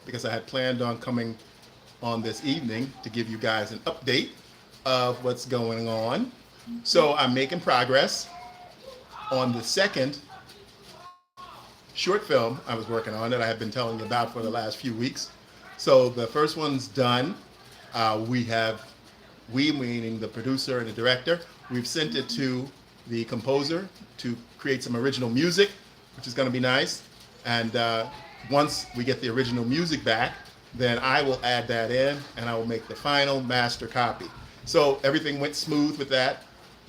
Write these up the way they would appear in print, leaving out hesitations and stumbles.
because I had planned on coming on this evening to give you guys an update of what's going on. So I'm making progress on the second short film I was working on that I have been telling you about for the last few weeks. So the first one's done. We meaning the producer and the director, we've sent it to the composer to create some original music, which is going to be nice. And once we get the original music back, then I will add that in and I will make the final master copy. So everything went smooth with that.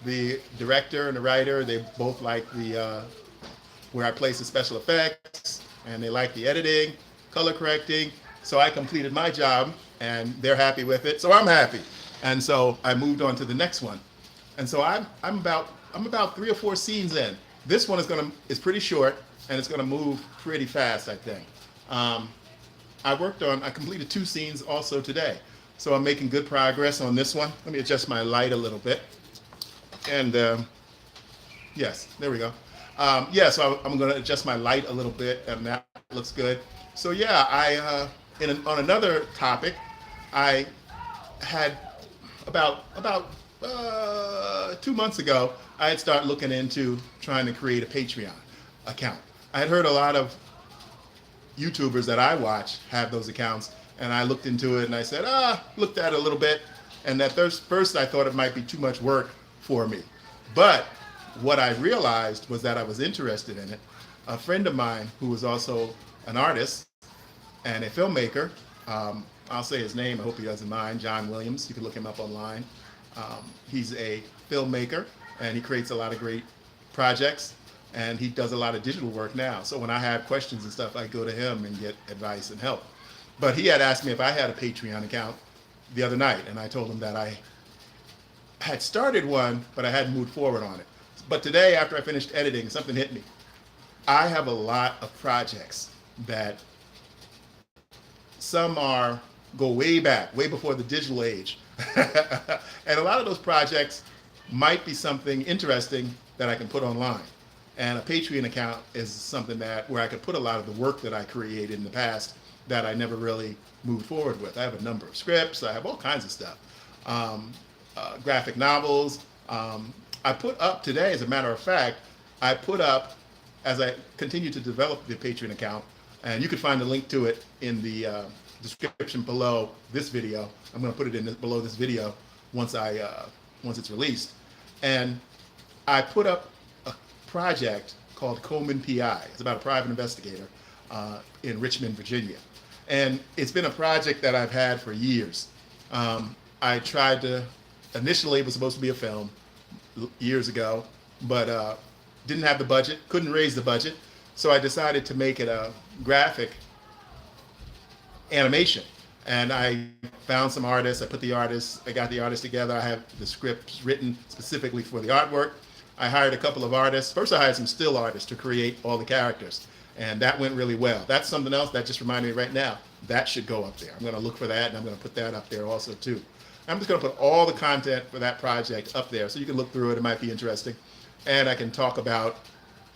The director and the writer, they both like the where I place the special effects, and they like the editing, color correcting. So I completed my job, and they're happy with it. So I'm happy, and so I moved on to the next one. And so I'm about 3 or 4 scenes in. This one is pretty short, and it's gonna move pretty fast, I think. I completed 2 scenes also today, so I'm making good progress on this one. Let me adjust my light a little bit, and yes, there we go. So I'm going to adjust my light a little bit, and that looks good. So yeah, on another topic, I had about 2 months ago, I had started looking into trying to create a Patreon account. I had heard a lot of YouTubers that I watch have those accounts, and I looked into it and I said, looked at it a little bit, and at first I thought it might be too much work for me. But what I realized was that I was interested in it. A friend of mine who was also an artist and a filmmaker, I'll say his name, I hope he doesn't mind, John Williams. You can look him up online. He's a filmmaker, and he creates a lot of great projects, and he does a lot of digital work now. So when I have questions and stuff, I go to him and get advice and help. But he had asked me if I had a Patreon account the other night, and I told him that I had started one, but I hadn't moved forward on it. But today, after I finished editing, something hit me. I have a lot of projects that some go way back, way before the digital age. And a lot of those projects might be something interesting that I can put online. And a Patreon account is something where I could put a lot of the work that I created in the past that I never really moved forward with. I have a number of scripts, I have all kinds of stuff. Graphic novels. I put up today, as a matter of fact, as I continue to develop the Patreon account, and you can find the link to it in the description below this video. I'm going to put it below this video once it's released. And I put up a project called Coleman PI. It's about a private investigator in Richmond, Virginia. And it's been a project that I've had for years. Initially it was supposed to be a film years ago, but didn't have the budget, couldn't raise the budget. So I decided to make it a graphic animation. And I found some artists, I got the artists together. I have the scripts written specifically for the artwork. I hired a couple of artists. First I hired some still artists to create all the characters. And that went really well. That's something else that just reminded me right now. That should go up there. I'm going to look for that, and I'm going to put that up there also too. I'm just going to put all the content for that project up there so you can look through it. It might be interesting. And I can talk about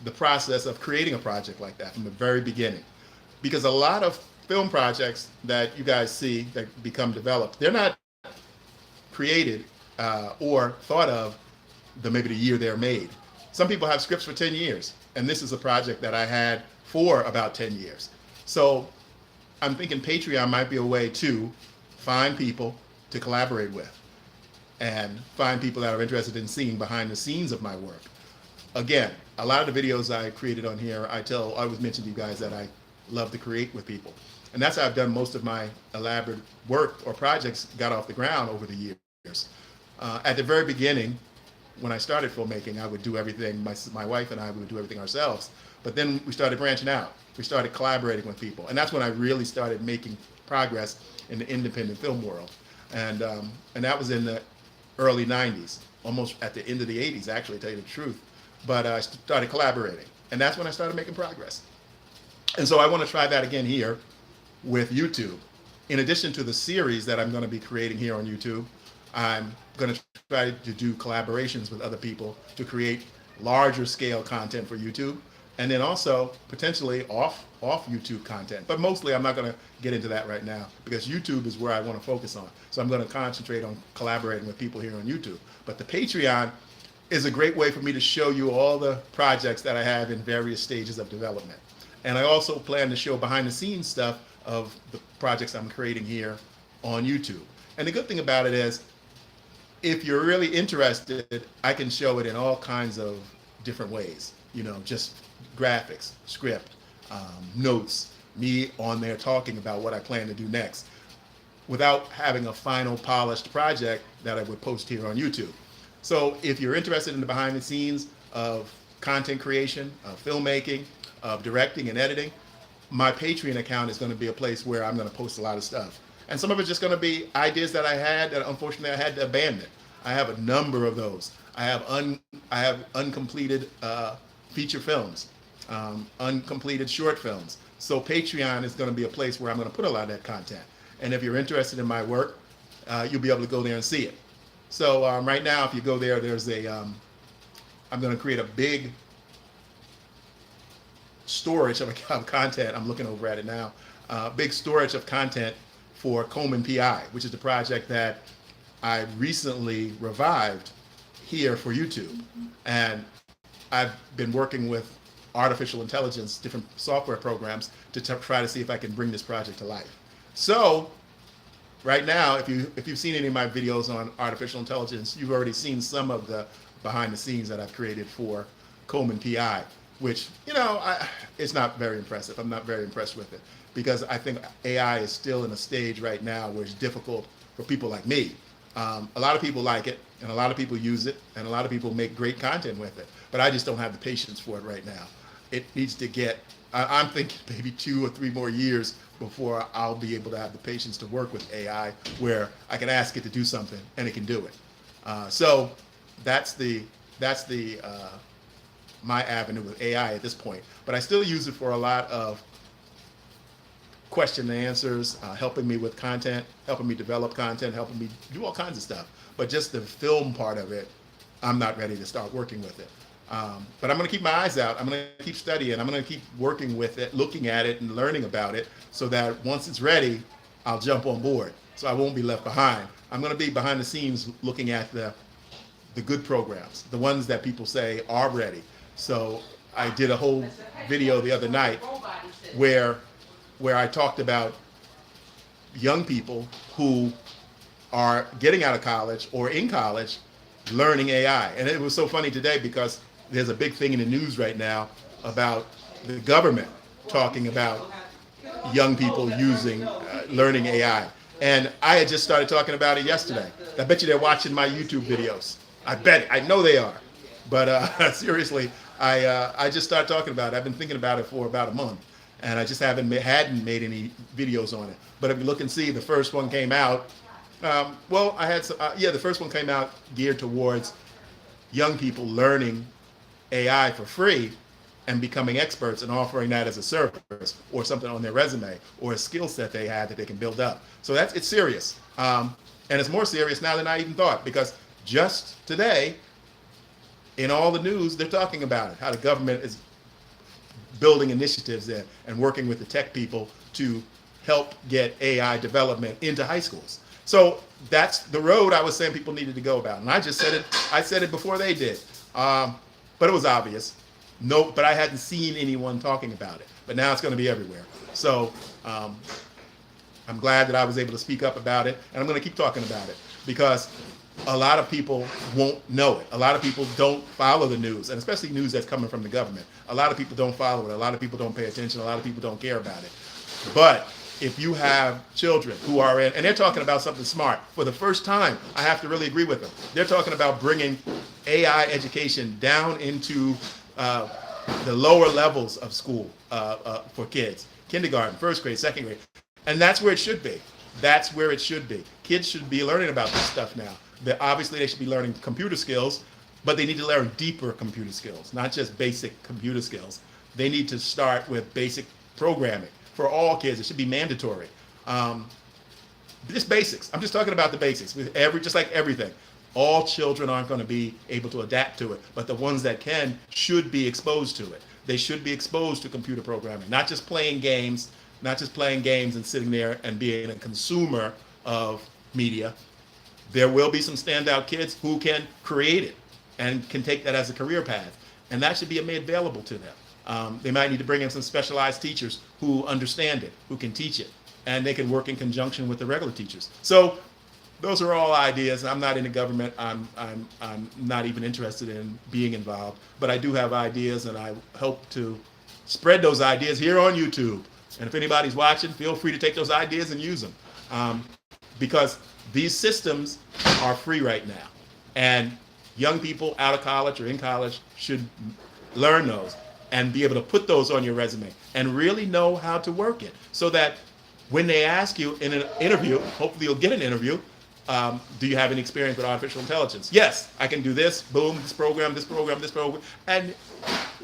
the process of creating a project like that from the very beginning. Because a lot of film projects that you guys see that become developed, they're not created or thought of maybe the year they're made. Some people have scripts for 10 years, and this is a project that I had for about 10 years. So I'm thinking Patreon might be a way to find people to collaborate with and find people that are interested in seeing behind the scenes of my work. Again, a lot of the videos I created on here, I always mention to you guys that I love to create with people. And that's how I've done most of my elaborate work or projects got off the ground over the years. At the very beginning, when I started filmmaking, I would do everything, my wife and I would do everything ourselves. But then we started branching out. We started collaborating with people. And that's when I really started making progress in the independent film world. And that was in the early 90s, almost at the end of the 80s, actually, to tell you the truth. But I started collaborating. And that's when I started making progress. And so I want to try that again here with YouTube. In addition to the series that I'm going to be creating here on YouTube, I'm going to try to do collaborations with other people to create larger scale content for YouTube. and then also potentially off YouTube content. But mostly I'm not going to get into that right now because YouTube is where I want to focus on. So I'm going to concentrate on collaborating with people here on YouTube. But the Patreon is a great way for me to show you all the projects that I have in various stages of development. And I also plan to show behind the scenes stuff of the projects I'm creating here on YouTube. And the good thing about it is, if you're really interested, I can show it in all kinds of different ways. Just graphics, script, notes, me on there talking about what I plan to do next, without having a final polished project that I would post here on YouTube. So if you're interested in the behind the scenes of content creation, of filmmaking, of directing and editing, my Patreon account is going to be a place where I'm going to post a lot of stuff. And some of it's just going to be ideas that I had that unfortunately I had to abandon. I have a number of those. I have uncompleted feature films, uncompleted short films. So Patreon is going to be a place where I'm going to put a lot of that content. And if you're interested in my work, you'll be able to go there and see it. So right now, if you go there, there's I'm going to create a big storage of content. I'm looking over at it now. Big storage of content for Coleman PI, which is the project that I recently revived here for YouTube. And I've been working with artificial intelligence, different software programs to try to see if I can bring this project to life. So right now, if you've seen any of my videos on artificial intelligence, you've already seen some of the behind the scenes that I've created for Coleman PI, which, it's not very impressive. I'm not very impressed with it because I think AI is still in a stage right now where it's difficult for people like me. A lot of people like it, and a lot of people use it, and a lot of people make great content with it, but I just don't have the patience for it right now. It needs to get, I'm thinking maybe 2 or 3 more years before I'll be able to have the patience to work with AI where I can ask it to do something and it can do it. So that's my avenue with AI at this point. But I still use it for a lot of question and answers, helping me with content, helping me develop content, helping me do all kinds of stuff. But just the film part of it, I'm not ready to start working with it. But I'm going to keep my eyes out. I'm going to keep studying. I'm going to keep working with it, looking at it and learning about it so that once it's ready, I'll jump on board. So I won't be left behind. I'm going to be behind the scenes looking at the good programs, the ones that people say are ready. So I did a whole video the other night where I talked about young people who are getting out of college or in college learning AI. And it was so funny today because there's a big thing in the news right now about the government talking about young people using, learning AI. And I had just started talking about it yesterday. I bet you they're watching my YouTube videos. I know they are. But seriously, I just started talking about it. I've been thinking about it for about a month, and I just hadn't made any videos on it. But if you look and see, the first one came out. The first one came out geared towards young people learning AI for free and becoming experts and offering that as a service or something on their resume or a skill set they had that they can build up. So it's serious. And it's more serious now than I even thought, because just today, in all the news, they're talking about it, how the government is building initiatives there and working with the tech people to help get AI development into high schools. So that's the road I was saying people needed to go about. And I said it before they did. But it was obvious. No, but I hadn't seen anyone talking about it. But now it's going to be everywhere. So I'm glad that I was able to speak up about it. And I'm going to keep talking about it because a lot of people won't know it. A lot of people don't follow the news, and especially news that's coming from the government. A lot of people don't follow it. A lot of people don't pay attention. A lot of people don't care about it. But if you have children who are in, and they're talking about something smart, for the first time, I have to really agree with them. They're talking about bringing AI education down into the lower levels of school for kids, kindergarten, first grade, second grade. And that's where it should be. That's where it should be. Kids should be learning about this stuff now. Obviously, they should be learning computer skills, but they need to learn deeper computer skills, not just basic computer skills. They need to start with basic programming. For all kids, it should be mandatory. Just basics. I'm just talking about the basics. Just like everything. All children aren't going to be able to adapt to it, but the ones that can should be exposed to it. they should be exposed to computer programming, not just playing games, and sitting there and being a consumer of media. There will be some standout kids who can create it and can take that as a career path, and that should be made available to them. They might need to bring in some specialized teachers who understand it, who can teach it, and they can work in conjunction with the regular teachers. So those are all ideas. I'm not in the government. I'm not even interested in being involved, but I do have ideas, and I hope to spread those ideas here on YouTube. And if anybody's watching, feel free to take those ideas and use them, because these systems are free right now, and young people out of college or in college should learn those and be able to put those on your resume and really know how to work it, so that when they ask you in an interview, hopefully you'll get an interview, do you have any experience with artificial intelligence? Yes, I can do this, boom, this program. And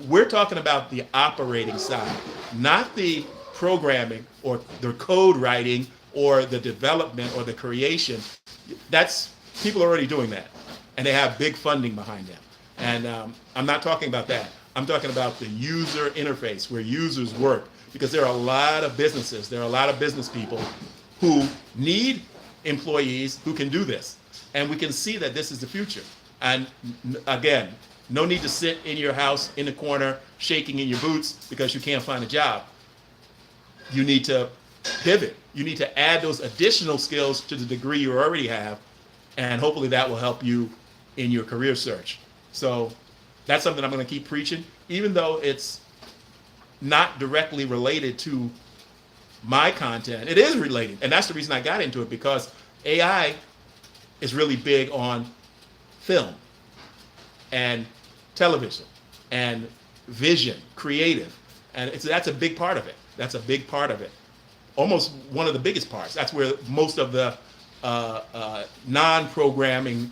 we're talking about the operating side, not the programming or the code writing or the development or the creation. That's, people are already doing that, and they have big funding behind them. And I'm not talking about that. I'm talking about the user interface, where users work, because there are a lot of businesses, there are a lot of business people who need employees who can do this. And we can see that this is the future. And again, no need to sit in your house in the corner shaking in your boots because you can't find a job. You need to pivot. You need to add those additional skills to the degree you already have, and hopefully that will help you in your career search. So that's something I'm going to keep preaching, even though it's not directly related to my content. It is related, and that's the reason I got into it, because AI is really big on film and television and vision, creative, and that's a big part of it. That's a big part of it. Almost one of the biggest parts. That's where most of the non-programming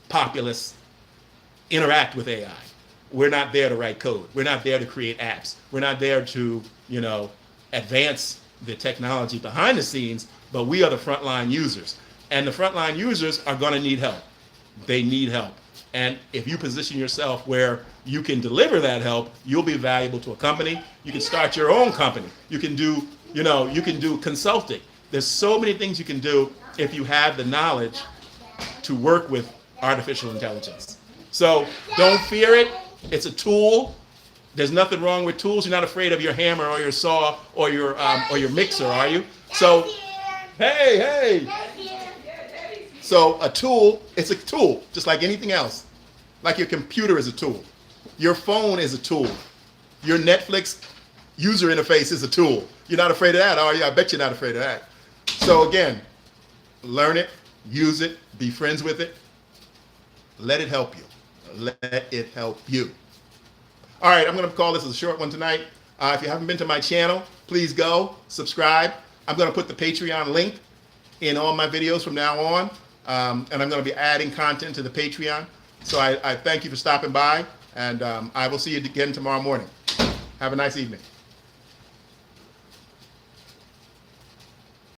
populace interact with AI. We're not there to write code. We're not there to create apps. We're not there to, advance the technology behind the scenes, but we are the frontline users. And the frontline users are going to need help. They need help. And if you position yourself where you can deliver that help, you'll be valuable to a company. You can start your own company. You can do, you can do consulting. There's so many things you can do if you have the knowledge to work with artificial intelligence. So don't fear it. It's a tool. There's nothing wrong with tools. You're not afraid of your hammer or your saw or your mixer, are you? So, hey. So a tool, it's a tool, just like anything else. Like your computer is a tool. Your phone is a tool. Your Netflix user interface is a tool. You're not afraid of that, are you? I bet you're not afraid of that. So again, learn it, use it, be friends with it. Let it help you. Let it help you. All right, I'm going to call this a short one tonight. If you haven't been to my channel, please go subscribe. I'm going to put the Patreon link in all my videos from now on, and I'm going to be adding content to the Patreon. So I thank you for stopping by, and I will see you again tomorrow morning. Have a nice evening.